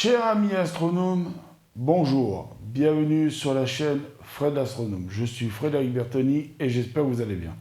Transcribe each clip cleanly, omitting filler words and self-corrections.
Chers amis astronomes, bonjour, bienvenue sur la chaîne Fred Astronome. Je suis Frédéric Bertoni et j'espère que vous allez bien.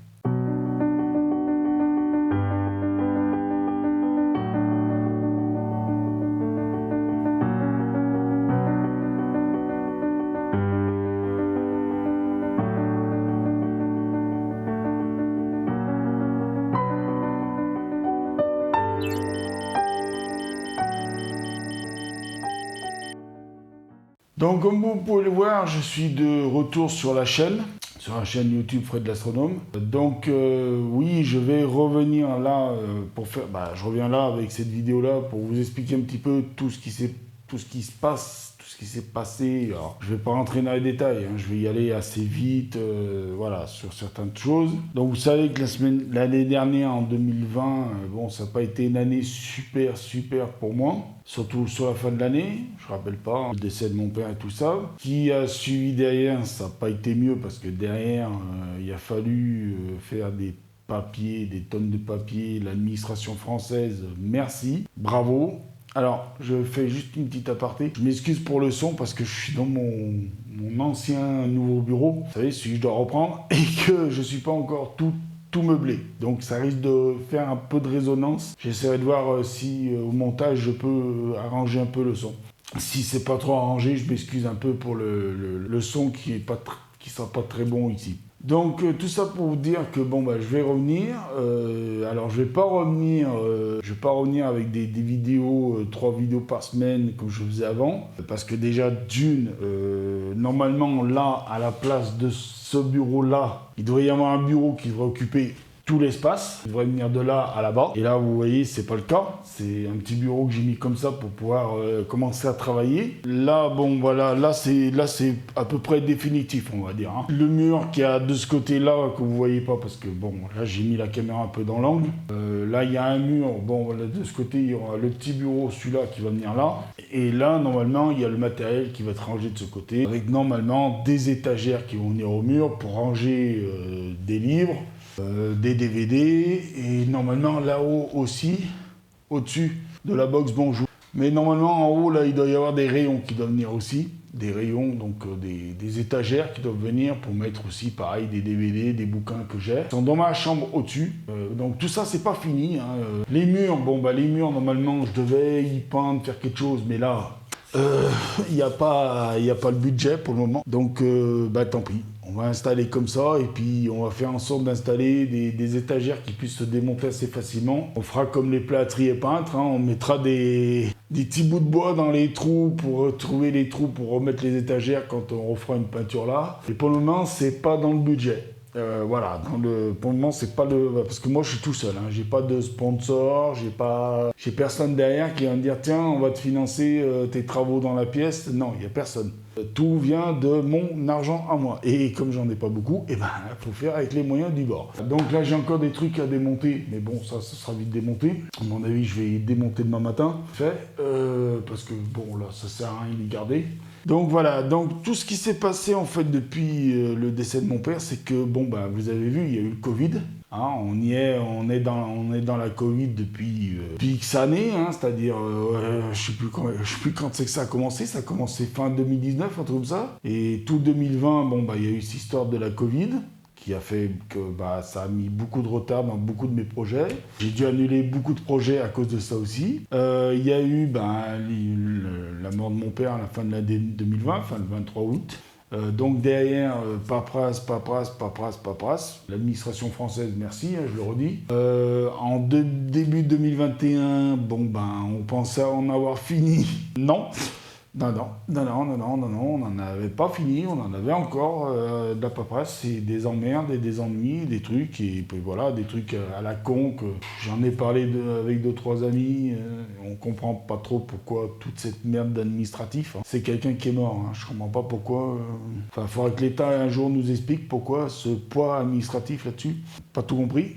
Donc comme vous pouvez le voir, je suis de retour sur la chaîne YouTube Fred l'Astronome. Donc oui, je vais revenir là je reviens là avec cette vidéo là pour vous expliquer un petit peu tout ce qui se passé. Alors, je ne vais pas rentrer dans les détails, je vais y aller assez vite, voilà, sur certaines choses. Donc vous savez que l'année dernière, en 2020, ça n'a pas été une année super pour moi. Surtout sur la fin de l'année, je ne rappelle pas, le décès de mon père et tout ça. Qui a suivi derrière, ça n'a pas été mieux parce que derrière, il a fallu faire des papiers, des tonnes de papiers. L'administration française, merci, bravo. Alors, je fais juste une petite aparté. Je m'excuse pour le son parce que je suis dans mon ancien nouveau bureau. Vous savez, celui que je dois reprendre et que je ne suis pas encore tout meublé. Donc ça risque de faire un peu de résonance. J'essaierai de voir si au montage je peux arranger un peu le son. Si c'est pas trop arrangé, je m'excuse un peu pour le son qui sera pas très bon ici. Donc tout ça pour vous dire que je vais revenir. Alors je vais pas revenir avec des vidéos, 3 vidéos par semaine comme je faisais avant, parce que déjà normalement là à la place de ce bureau là, il devrait y avoir un bureau qui devrait occuper tout l'espace, il devrait venir de là à là-bas. Et là, vous voyez, c'est pas le cas. C'est un petit bureau que j'ai mis comme ça pour pouvoir commencer à travailler. Là, là c'est à peu près définitif, on va dire. Le mur qui a de ce côté-là, que vous voyez pas, parce que là, j'ai mis la caméra un peu dans l'angle. Là, il y a un mur. De ce côté, il y aura le petit bureau, celui-là, qui va venir là. Et là, normalement, il y a le matériel qui va être rangé de ce côté, avec normalement des étagères qui vont venir au mur pour ranger des livres. Des DVD et normalement là-haut aussi, au-dessus de la box Bonjour. Mais normalement en haut là il doit y avoir des rayons qui doivent venir aussi, des rayons donc des étagères qui doivent venir pour mettre aussi pareil des DVD, des bouquins que j'ai. Ils sont dans ma chambre au-dessus, donc tout ça c'est pas fini. Les murs, les murs normalement je devais y peindre, faire quelque chose, mais là il n'y a pas le budget pour le moment, donc tant pis. On va installer comme ça et puis on va faire en sorte d'installer des étagères qui puissent se démonter assez facilement. On fera comme les plâtriers et peintres, on mettra des petits bouts de bois dans les trous pour trouver les trous pour remettre les étagères quand on refera une peinture là. Et pour le moment, c'est pas dans le budget. Pour le moment, c'est pas parce que moi je suis tout seul, j'ai pas de sponsor, j'ai personne derrière qui va me dire tiens, on va te financer tes travaux dans la pièce. Non, il y a personne. Tout vient de mon argent à moi. Et comme j'en ai pas beaucoup, il faut faire avec les moyens du bord. Donc là, j'ai encore des trucs à démonter, mais ça sera vite démonté. À mon avis, je vais démonter demain matin. Parce que là, ça sert à rien de les garder. Donc voilà, donc tout ce qui s'est passé en fait depuis le décès de mon père, c'est que vous avez vu, il y a eu le Covid. On est dans la Covid depuis X années, c'est-à-dire je sais plus quand c'est que ça a commencé. Ça a commencé fin 2019, un truc comme ça. Et tout 2020, il y a eu cette histoire de la Covid qui a fait que ça a mis beaucoup de retard dans beaucoup de mes projets. J'ai dû annuler beaucoup de projets à cause de ça aussi. Il y a eu la mort de mon père à la fin de l'année 2020, fin le 23 août. Donc derrière, paperasse. L'administration française, merci, je le redis. Début 2021, on pensait en avoir fini. Non, on n'en avait pas fini, on en avait encore de la paperasse, c'est des emmerdes et des ennuis, des trucs, et puis voilà, des trucs à la con que j'en ai parlé avec 2-3 amis, on comprend pas trop pourquoi toute cette merde d'administratif. C'est quelqu'un qui est mort, je comprends pas pourquoi. Il faudra que l'État un jour nous explique pourquoi ce poids administratif là-dessus, pas tout compris.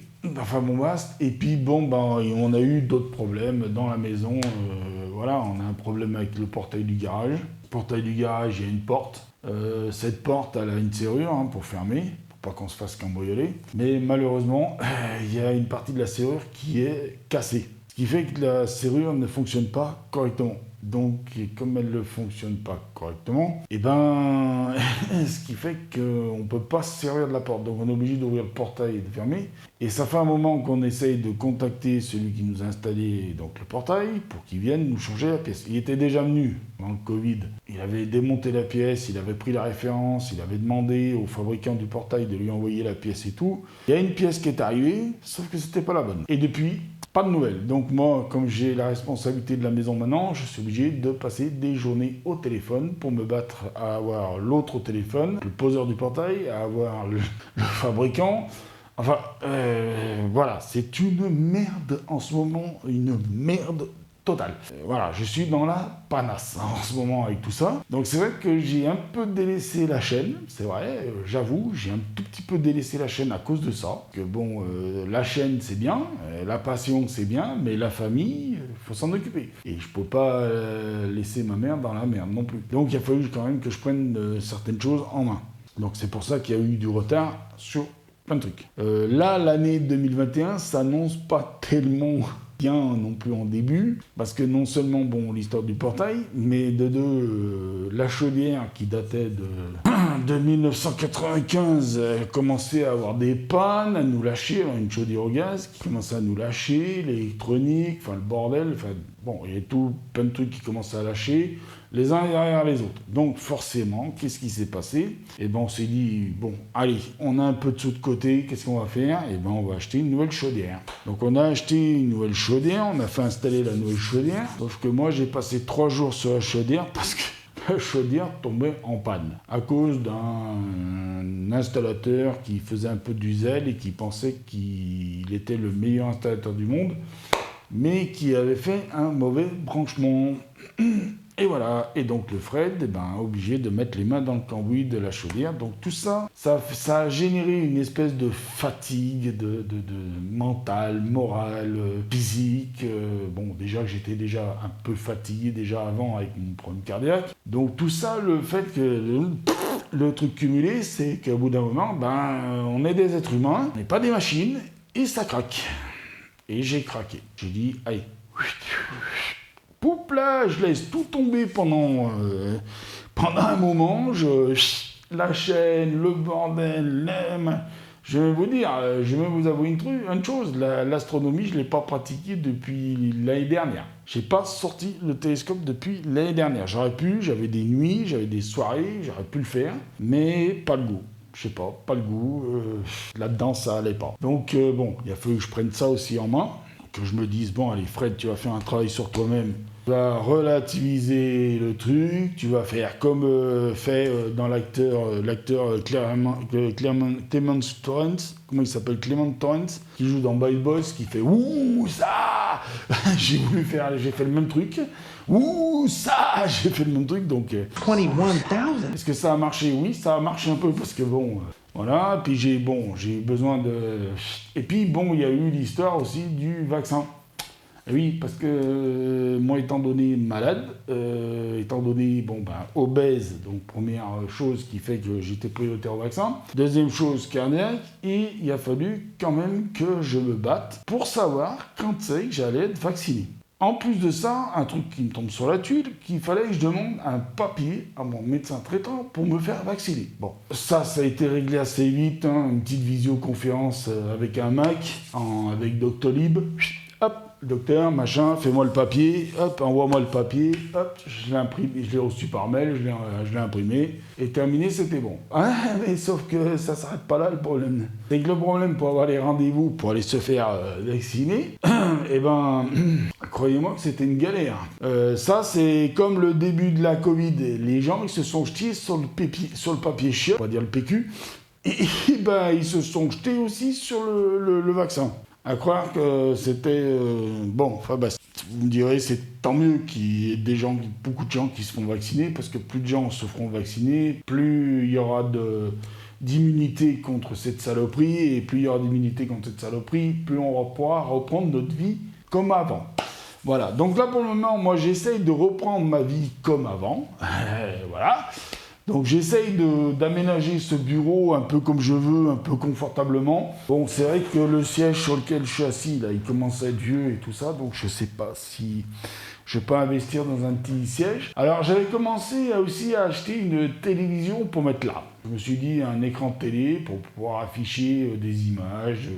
Et puis on a eu d'autres problèmes dans la maison. On a un problème avec le portail du garage. Le portail du garage, il y a une porte. Cette porte, elle a une serrure pour fermer, pour pas qu'on se fasse cambrioler. Mais malheureusement, il y a une partie de la serrure qui est cassée. Ce qui fait que la serrure ne fonctionne pas correctement. Donc, et comme elle ne fonctionne pas correctement, et ben, ce qui fait qu'on ne peut pas se servir de la porte. Donc, on est obligé d'ouvrir le portail et de fermer. Et ça fait un moment qu'on essaye de contacter celui qui nous a installé donc, le portail pour qu'il vienne nous changer la pièce. Il était déjà venu dans le Covid. Il avait démonté la pièce, il avait pris la référence, il avait demandé au fabricant du portail de lui envoyer la pièce et tout. Il y a une pièce qui est arrivée, sauf que c'était pas la bonne. Et depuis, pas de nouvelles. Donc moi, comme j'ai la responsabilité de la maison maintenant, je suis obligé de passer des journées au téléphone pour me battre à avoir l'autre au téléphone, le poseur du portail, à avoir le fabricant. Enfin, voilà, c'est une merde en ce moment, une merde totale. Voilà, je suis dans la panasse en ce moment avec tout ça. Donc c'est vrai que j'ai un peu délaissé la chaîne, c'est vrai, j'avoue, j'ai un tout petit peu délaissé la chaîne à cause de ça. Que bon, la chaîne c'est bien, la passion c'est bien, mais la famille, faut s'en occuper. Et je peux pas laisser ma mère dans la merde non plus. Donc il a fallu quand même que je prenne certaines choses en main. Donc c'est pour ça qu'il y a eu du retard sur plein de trucs. Là, l'année 2021 s'annonce pas tellement bien non plus en début, parce que non seulement, bon, l'histoire du portail, mais de deux, la chaudière qui datait de 1995 commençait à avoir des pannes, à nous lâcher, une chaudière au gaz qui commençait à nous lâcher, l'électronique, enfin le bordel, enfin bon, il y a tout plein de trucs qui commençaient à lâcher, les uns derrière les autres. Donc forcément, qu'est-ce qui s'est passé? Et ben on s'est dit, bon, allez, on a un peu de sous de côté, qu'est-ce qu'on va faire? Et ben on va acheter une nouvelle chaudière. Donc on a acheté une nouvelle chaudière, on a fait installer la nouvelle chaudière, sauf que moi j'ai passé 3 jours sur la chaudière parce que la chaudière tombait en panne à cause d'un installateur qui faisait un peu du zèle et qui pensait qu'il était le meilleur installateur du monde, mais qui avait fait un mauvais branchement. Et voilà, et donc le Fred, eh ben, obligé de mettre les mains dans le cambouis de la chaudière. Donc tout ça, ça a généré une espèce de fatigue, de mentale, morale, physique. Bon, déjà que j'étais déjà un peu fatigué déjà avant avec mon problème cardiaque. Donc tout ça, le fait que le truc cumulé, c'est qu'au bout d'un moment, ben, on est des êtres humains, on n'est pas des machines, et ça craque. Et j'ai craqué. J'ai dit, allez. Poup là, je laisse tout tomber pendant un moment, la chaîne, le bordel, je vais vous dire, je vais vous avouer une chose, l'astronomie, je ne l'ai pas pratiquée depuis l'année dernière. Je n'ai pas sorti le télescope depuis l'année dernière. J'aurais pu, j'avais des nuits, j'avais des soirées, j'aurais pu le faire, mais pas le goût. Je sais pas le goût, là-dedans ça allait pas. Donc bon, il a fallu que je prenne ça aussi en main, que je me dise, bon allez Fred, tu vas faire un travail sur toi-même. Tu vas relativiser le truc, tu vas faire comme fait dans l'acteur Clemence Torrance, comment il s'appelle, Clement Torrance, qui joue dans Bad Boys, qui fait ouh ça, j'ai fait le même truc, ouh ça, j'ai fait le même truc, donc 21,000. est-ce que ça a marché? Oui, ça a marché un peu parce que bon, voilà, puis j'ai besoin de, et puis bon, il y a eu l'histoire aussi du vaccin. Et oui, parce que moi, étant donné malade, étant donné obèse, donc première chose qui fait que j'étais prioritaire au vaccin, deuxième chose cardiaque, et il a fallu quand même que je me batte pour savoir quand c'est que j'allais être vacciné. En plus de ça, un truc qui me tombe sur la tuile, qu'il fallait que je demande un papier à mon médecin traitant pour me faire vacciner. Bon, ça a été réglé assez vite, hein, une petite visioconférence avec un Mac, avec Doctolib, hop, docteur, machin, fais-moi le papier, hop, envoie-moi le papier, hop, je l'ai imprimé, je l'ai reçu par mail, je l'ai imprimé, et terminé, c'était bon. Ah, mais sauf que ça s'arrête pas là, le problème. C'est que le problème pour avoir les rendez-vous, pour aller se faire vacciner, eh ben, croyez-moi que c'était une galère. Ça, c'est comme le début de la Covid, les gens, ils se sont jetés sur le papier chiotte, on va dire le PQ, et ben, ils se sont jetés aussi sur le vaccin. À croire que c'était... bon, enfin, vous me direz, c'est tant mieux qu'il y ait beaucoup de gens qui se font vacciner, parce que plus de gens se feront vacciner, plus il y aura d'immunité contre cette saloperie, et plus il y aura d'immunité contre cette saloperie, plus on pourra reprendre notre vie comme avant. Voilà, donc là, pour le moment, moi, j'essaye de reprendre ma vie comme avant. Voilà. Donc j'essaye d'aménager ce bureau un peu comme je veux, un peu confortablement. Bon, c'est vrai que le siège sur lequel je suis assis, là, il commence à être vieux et tout ça, donc je sais pas si Je vais pas investir dans un petit siège. Alors j'avais commencé aussi à acheter une télévision pour mettre là. Je me suis dit un écran de télé pour pouvoir afficher des images,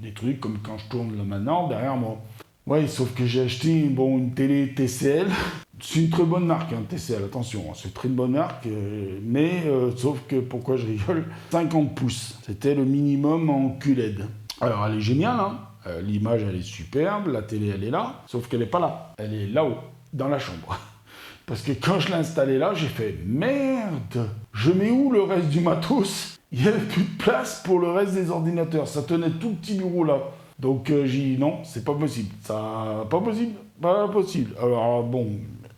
des trucs comme quand je tourne là maintenant derrière moi. Ouais, sauf que j'ai acheté une télé TCL. C'est une très bonne marque, hein, TCL, attention, c'est une très bonne marque, mais sauf que, pourquoi je rigole, 50 pouces, c'était le minimum en QLED. Alors elle est géniale, hein, l'image elle est superbe, la télé elle est là, sauf qu'elle n'est pas là, elle est là-haut, dans la chambre. Parce que quand je l'ai installée là, j'ai fait merde, je mets où le reste du matos? Il n'y avait plus de place pour le reste des ordinateurs, ça tenait tout le petit bureau là. Donc j'ai dit non, c'est pas possible, ça, pas possible. Alors bon,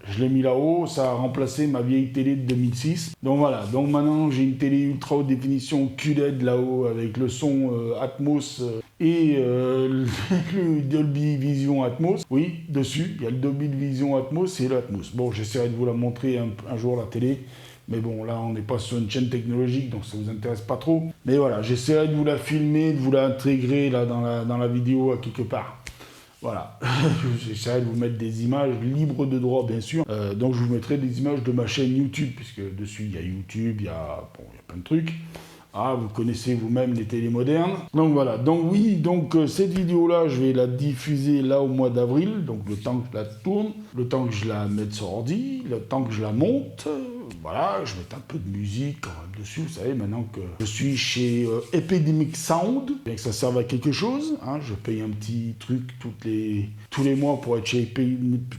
je l'ai mis là-haut, ça a remplacé ma vieille télé de 2006. Donc voilà, donc maintenant j'ai une télé ultra haute définition QLED là-haut avec le son Atmos et le Dolby Vision Atmos. Oui, dessus, il y a le Dolby Vision Atmos et l'Atmos. Bon, j'essaierai de vous la montrer un jour la télé. Mais bon, là, on n'est pas sur une chaîne technologique, donc ça ne vous intéresse pas trop. Mais voilà, j'essaierai de vous la filmer, de vous l'intégrer là dans la vidéo à quelque part. Voilà, j'essaierai de vous mettre des images libres de droit, bien sûr. Donc, je vous mettrai des images de ma chaîne YouTube, puisque dessus, il y a YouTube, il y a plein de trucs. Ah, vous connaissez vous-même les télés modernes. Donc voilà, donc oui, cette vidéo-là, je vais la diffuser là au mois d'avril, donc le temps que je la tourne, le temps que je la mette sur ordi, le temps que je la monte, voilà, je mets un peu de musique quand même dessus, vous savez, maintenant que je suis chez Epidemic Sound, bien que ça serve à quelque chose, hein, je paye un petit truc tous les mois pour être chez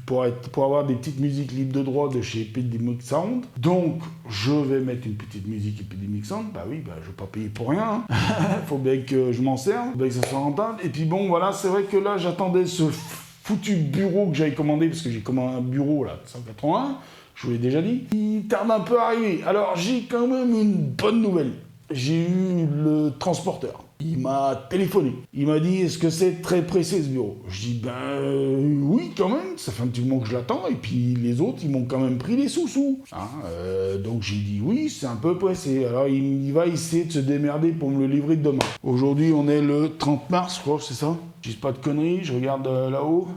pour avoir des petites musiques libres de droit de chez Epidemic Sound. Donc, je vais mettre une petite musique Epidemic Sound, bah oui, je vais pas payer pour rien, hein. Faut bien que je m'en serve, faut bien que ça soit rentable. Et puis bon, voilà, c'est vrai que là, j'attendais ce foutu bureau que j'avais commandé, parce que j'ai commandé un bureau, là, 181, je vous l'ai déjà dit. Il tarde un peu à arriver. Alors, j'ai quand même une bonne nouvelle. J'ai eu le transporteur. Il m'a téléphoné. Il m'a dit, est-ce que c'est très pressé ce bureau? Je dis, oui, quand même, ça fait un petit moment que je l'attends, et puis les autres, ils m'ont quand même pris les sous-sous. Hein, donc j'ai dit, oui, c'est un peu pressé. Alors il va essayer de se démerder pour me le livrer demain. Aujourd'hui, on est le 30 mars, je crois, c'est ça? Je dis pas de conneries, je regarde là-haut.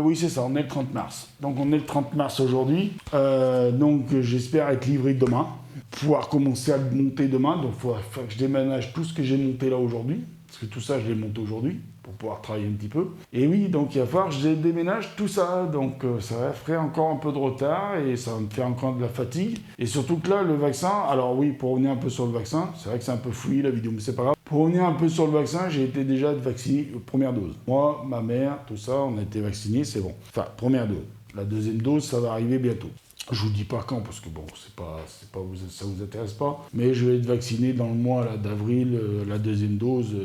Oui, c'est ça, on est le 30 mars. Donc on est le 30 mars aujourd'hui. Donc j'espère être livré demain. Pouvoir commencer à le monter demain, donc il faudra que je déménage tout ce que j'ai monté là aujourd'hui, parce que tout ça je l'ai monté aujourd'hui, pour pouvoir travailler un petit peu. Et oui, donc il va falloir que je déménage tout ça, donc ça va faire encore un peu de retard, et ça va me faire encore de la fatigue. Et surtout que là, le vaccin, alors oui, pour revenir un peu sur le vaccin, c'est vrai que c'est un peu fouillis la vidéo, mais c'est pas grave. Pour revenir un peu sur le vaccin, j'ai été déjà vacciné, première dose. Moi, ma mère, tout ça, on a été vaccinés, c'est bon. Enfin, première dose. La deuxième dose, ça va arriver bientôt. Je vous dis pas quand, parce que bon, ça vous intéresse pas. Mais je vais être vacciné dans le mois d'avril, la deuxième dose.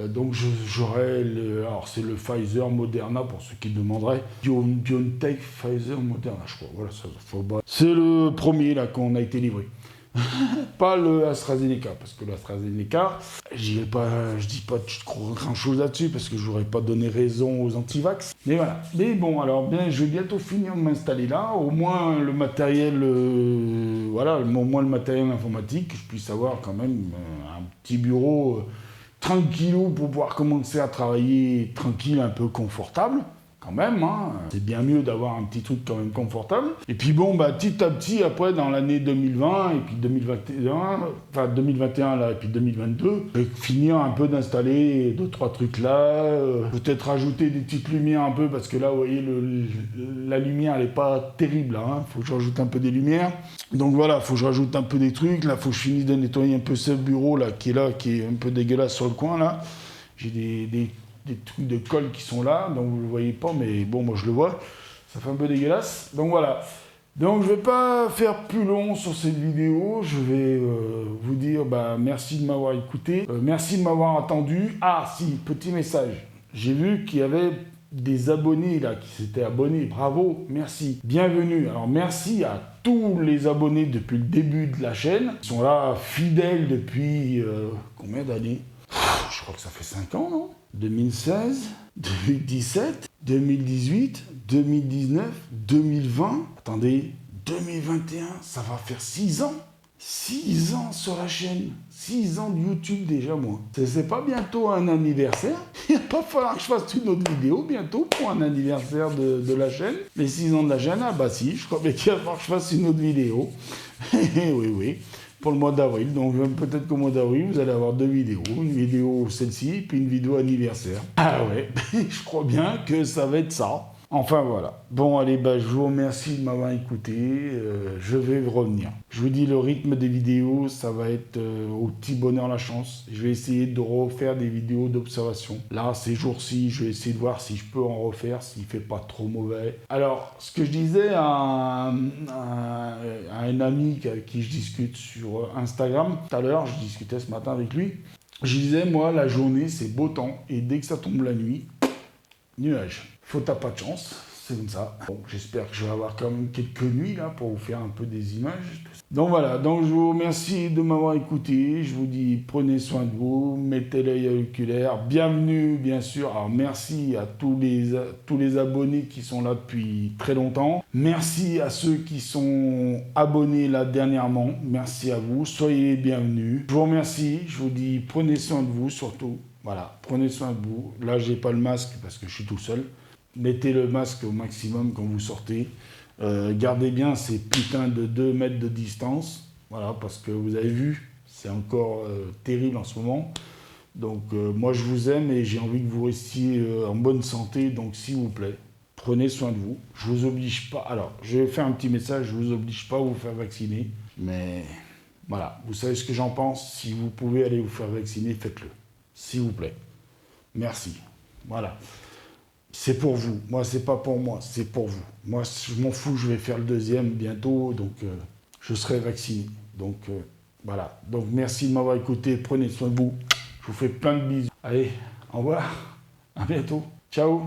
Donc j'aurai, alors c'est le Pfizer Moderna pour ceux qui demanderaient. BioNTech, Pfizer Moderna, je crois. Voilà, c'est le premier là qu'on a été livré. Pas le AstraZeneca, parce que l'AstraZeneca, je dis pas grand chose là-dessus, parce que j'aurais pas donné raison aux antivax. Mais voilà. Mais bon, alors bien, je vais bientôt finir de m'installer là, au moins le matériel, au moins le matériel informatique, que je puisse avoir quand même un petit bureau tranquillou pour pouvoir commencer à travailler tranquille, un peu confortable. Quand même, hein. C'est bien mieux d'avoir un petit truc quand même confortable. Et puis bon, petit à petit, après, dans l'année 2020, et puis 2021, là, et puis 2022, je vais finir un peu d'installer 2-3 trucs là, peut-être rajouter des petites lumières un peu, parce que là, vous voyez, la lumière, elle n'est pas terrible, là, hein. Faut que je rajoute un peu des lumières. Donc voilà, faut que je rajoute un peu des trucs, là, faut que je finisse de nettoyer un peu ce bureau, là, qui est un peu dégueulasse sur le coin, là. J'ai des trucs de colle qui sont là, donc vous ne le voyez pas, mais bon, moi je le vois, ça fait un peu dégueulasse. Donc voilà, donc je ne vais pas faire plus long sur cette vidéo, je vais vous dire merci de m'avoir écouté, merci de m'avoir attendu. Ah si, petit message, j'ai vu qu'il y avait des abonnés là qui s'étaient abonnés, bravo, merci, bienvenue. Alors merci à tous les abonnés depuis le début de la chaîne, ils sont là fidèles depuis combien d'années? Je crois que ça fait 5 ans, non? 2016, 2017, 2018, 2019, 2020. Attendez, 2021, ça va faire 6 ans. 6 ans sur la chaîne. 6 ans de YouTube déjà, moi. C'est pas bientôt un anniversaire. Il va pas falloir que je fasse une autre vidéo bientôt pour un anniversaire de la chaîne. Les 6 ans de la chaîne, ah bah si, je crois bien qu'il va falloir que je fasse une autre vidéo. Oui, oui. Pour le mois d'avril. Donc peut-être qu'au mois d'avril, vous allez avoir 2 vidéos. Une vidéo celle-ci, puis une vidéo anniversaire. Ah ouais, je crois bien que ça va être ça. Enfin voilà. Bon allez, bah, je vous remercie de m'avoir écouté. Je vais revenir. Je vous dis, le rythme des vidéos, ça va être au petit bonheur la chance. Je vais essayer de refaire des vidéos d'observation. Là, ces jours-ci, je vais essayer de voir si je peux en refaire, s'il fait pas trop mauvais. Alors, ce que je disais à un ami avec qui je discute sur Instagram, tout à l'heure, je discutais ce matin avec lui. Je disais, moi, la journée, c'est beau temps. Et dès que ça tombe la nuit, nuage. Faut t'as pas de chance, c'est comme ça. Bon, j'espère que je vais avoir quand même quelques nuits là pour vous faire un peu des images. Donc voilà, donc je vous remercie de m'avoir écouté. Je vous dis, prenez soin de vous, mettez l'œil oculaire. Bienvenue, bien sûr. Alors merci à tous les abonnés qui sont là depuis très longtemps. Merci à ceux qui sont abonnés là dernièrement. Merci à vous, soyez les bienvenus. Je vous remercie, je vous dis, prenez soin de vous surtout. Voilà, prenez soin de vous. Là, j'ai pas le masque parce que je suis tout seul. Mettez le masque au maximum quand vous sortez. Gardez bien ces putains de 2 mètres de distance. Voilà, parce que vous avez vu, c'est encore terrible en ce moment. Donc, moi, je vous aime et j'ai envie que vous restiez en bonne santé. Donc, s'il vous plaît, prenez soin de vous. Je vous oblige pas. Alors, je vais faire un petit message. Je vous oblige pas à vous faire vacciner. Mais voilà, vous savez ce que j'en pense. Si vous pouvez aller vous faire vacciner, faites-le. S'il vous plaît. Merci. Voilà. C'est pour vous. Moi, c'est pas pour moi, c'est pour vous. Moi, je m'en fous, je vais faire le 2e bientôt, donc je serai vacciné. Donc voilà. Donc merci de m'avoir écouté. Prenez soin de vous. Je vous fais plein de bisous. Allez, au revoir. À bientôt. Ciao.